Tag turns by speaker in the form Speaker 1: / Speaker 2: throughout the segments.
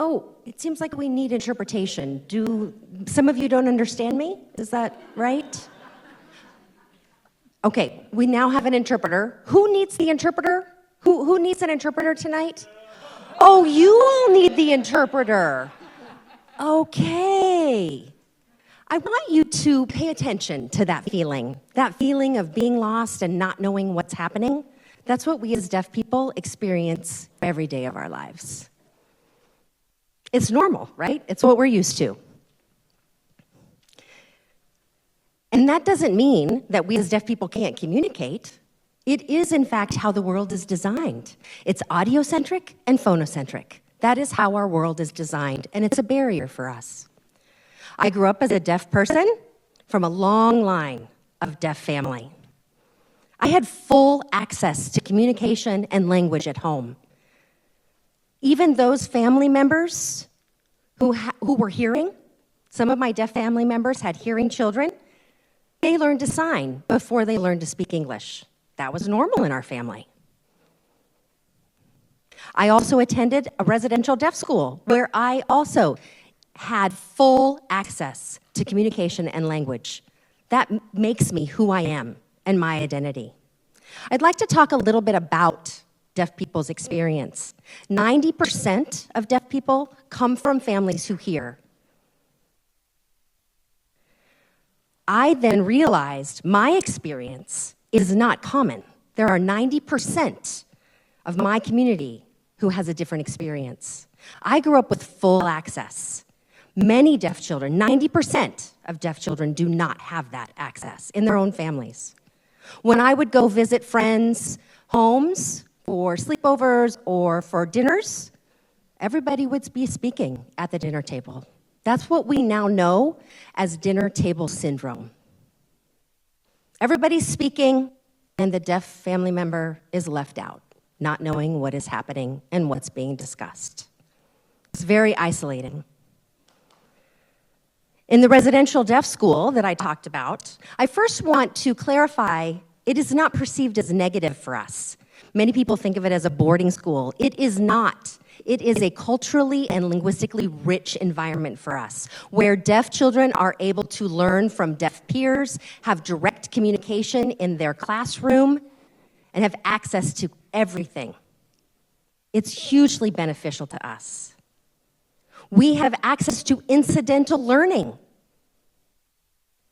Speaker 1: Oh, it seems like we need interpretation. Do some of you don't understand me? Is that right? Okay, we now have an interpreter. Who needs the interpreter? Who needs an interpreter tonight? Oh, you all need the interpreter. Okay. I want you to pay attention to that feeling of being lost and not knowing what's happening. That's what we as deaf people experience every day of our lives. It's normal, right? It's what we're used to. And that doesn't mean that we as deaf people can't communicate. It is, in fact, how the world is designed. It's audiocentric and phonocentric. That is how our world is designed, and it's a barrier for us. I grew up as a deaf person from a long line of deaf family. I had full access to communication and language at home. Even those family members who were hearing, some of my deaf family members had hearing children, they learned to sign before they learned to speak English. That was normal in our family. I also attended a residential deaf school where I also had full access to communication and language. That makes me who I am and my identity. I'd like to talk a little bit about deaf people's experience. 90% of deaf people come from families who hear. I then realized my experience is not common. There are 90% of my community who has a different experience. I grew up with full access. Many deaf children, 90% of deaf children do not have that access in their own families. When I would go visit friends' homes for sleepovers or for dinners, everybody would be speaking at the dinner table. That's what we now know as dinner table syndrome. Everybody's speaking, and the deaf family member is left out, not knowing what is happening and what's being discussed. It's very isolating. In the residential deaf school that I talked about, I first want to clarify it is not perceived as negative for us. Many people think of it as a boarding school. It is not. It is a culturally and linguistically rich environment for us, where deaf children are able to learn from deaf peers, have direct communication in their classroom, and have access to everything. It's hugely beneficial to us. We have access to incidental learning.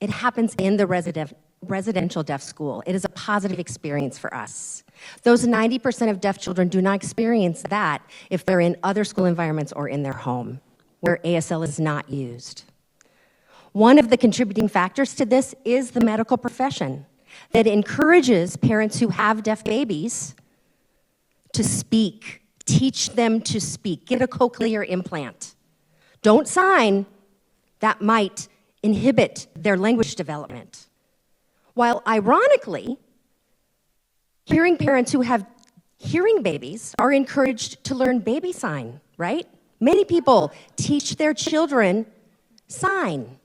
Speaker 1: It happens in the residential deaf school. It is a positive experience for us. Those 90% of deaf children do not experience that if they're in other school environments or in their home, where ASL is not used. One of the contributing factors to this is the medical profession that encourages parents who have deaf babies to speak, teach them to speak, get a cochlear implant. Don't sign, that might inhibit their language development. While ironically, hearing parents who have hearing babies are encouraged to learn baby sign, right? Many people teach their children sign.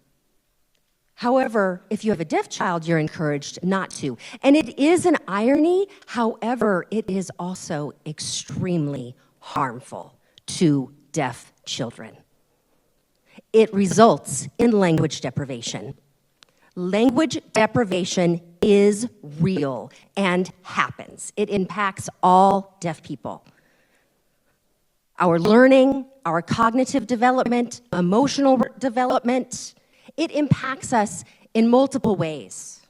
Speaker 1: However, if you have a deaf child, you're encouraged not to. And it is an irony, however, it is also extremely harmful to deaf children. It results in language deprivation. Language deprivation is real and happens. It impacts all deaf people. Our learning, our cognitive development, emotional development, it impacts us in multiple ways.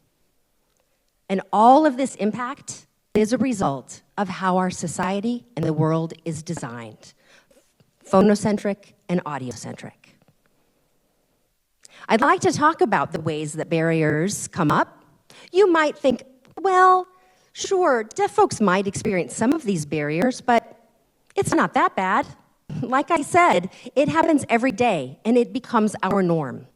Speaker 1: And all of this impact is a result of how our society and the world is designed, phonocentric and audiocentric. I'd like to talk about the ways that barriers come up. You might think, well, sure, deaf folks might experience some of these barriers, but it's not that bad. Like I said, it happens every day, and it becomes our norm.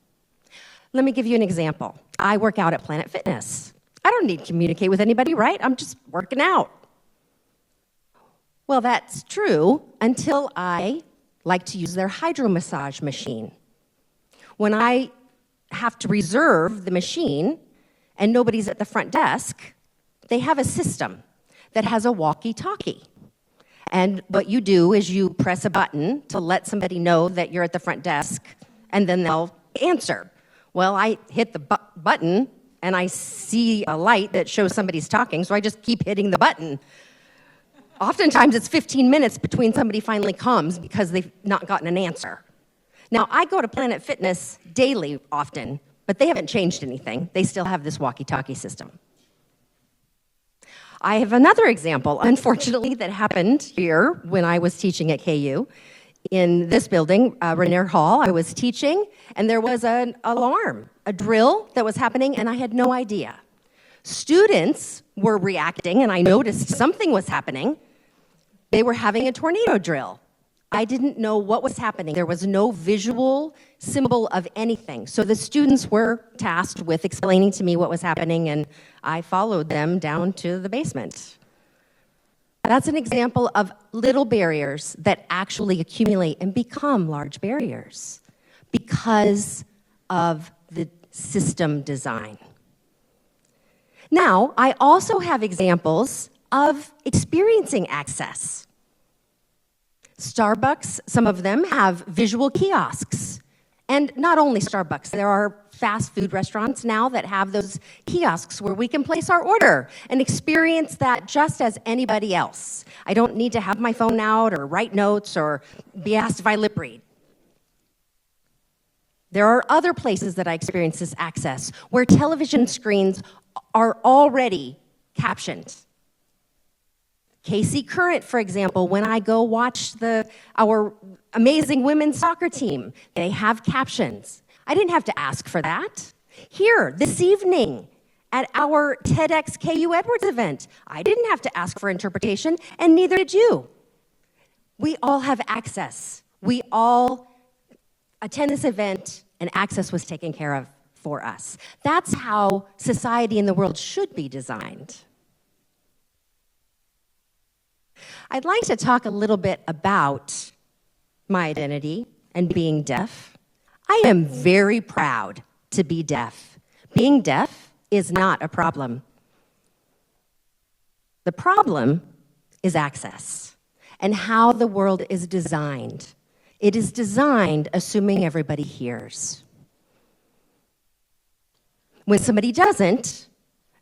Speaker 1: Let me give you an example. I work out at Planet Fitness. I don't need to communicate with anybody, right? I'm just working out. Well, that's true until I like to use their hydro massage machine. When I have to reserve the machine and nobody's at the front desk, they have a system that has a walkie-talkie. And what you do is you press a button to let somebody know that you're at the front desk, and then they'll answer. Well, I hit the button, and I see a light that shows somebody's talking, so I just keep hitting the button. Oftentimes, it's 15 minutes between somebody finally comes because they've not gotten an answer. Now, I go to Planet Fitness daily often, but they haven't changed anything. They still have this walkie-talkie system. I have another example, unfortunately, that happened here when I was teaching at KU. In this building, Rainier Hall, I was teaching, and there was an alarm, a drill that was happening, and I had no idea. Students were reacting, and I noticed something was happening. They were having a tornado drill. I didn't know what was happening. There was no visual symbol of anything. So the students were tasked with explaining to me what was happening, and I followed them down to the basement. That's an example of little barriers that actually accumulate and become large barriers because of the system design. Now, I also have examples of experiencing access. Starbucks, some of them have visual kiosks. And not only Starbucks, there are fast food restaurants now that have those kiosks where we can place our order and experience that just as anybody else. I don't need to have my phone out or write notes or be asked if I lip read. There are other places that I experience this access where television screens are already captioned. KC Current, for example, when I go watch our amazing women's soccer team, they have captions. I didn't have to ask for that. Here, this evening, at our TEDxKUEdwards event, I didn't have to ask for interpretation, and neither did you. We all have access. We all attend this event, and access was taken care of for us. That's how society and the world should be designed. I'd like to talk a little bit about my identity and being deaf. I am very proud to be deaf. Being deaf is not a problem. The problem is access and how the world is designed. It is designed assuming everybody hears. When somebody doesn't,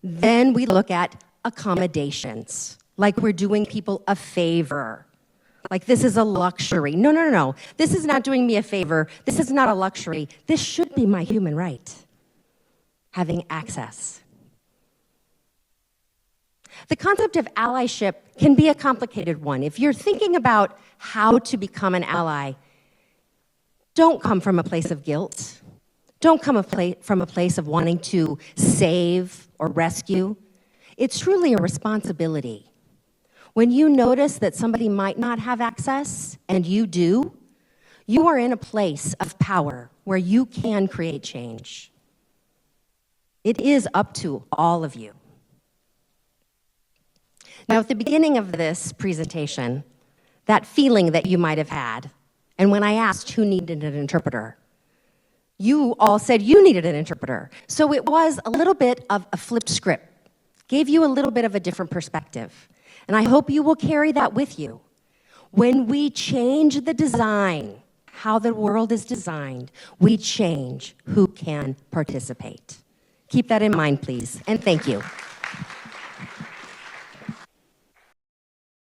Speaker 1: then we look at accommodations, like we're doing people a favor. Like this is a luxury. No. This is not doing me a favor. This is not a luxury. This should be my human right, having access. The concept of allyship can be a complicated one. If you're thinking about how to become an ally, don't come from a place of guilt. Don't come from a place of wanting to save or rescue. It's truly a responsibility. When you notice that somebody might not have access and you do, you are in a place of power where you can create change. It is up to all of you. Now, at the beginning of this presentation, that feeling that you might have had, and when I asked who needed an interpreter, you all said you needed an interpreter. So it was a little bit of a flipped script, gave you a little bit of a different perspective. And I hope you will carry that with you. When we change the design, how the world is designed, we change who can participate. Keep that in mind, please, and thank you.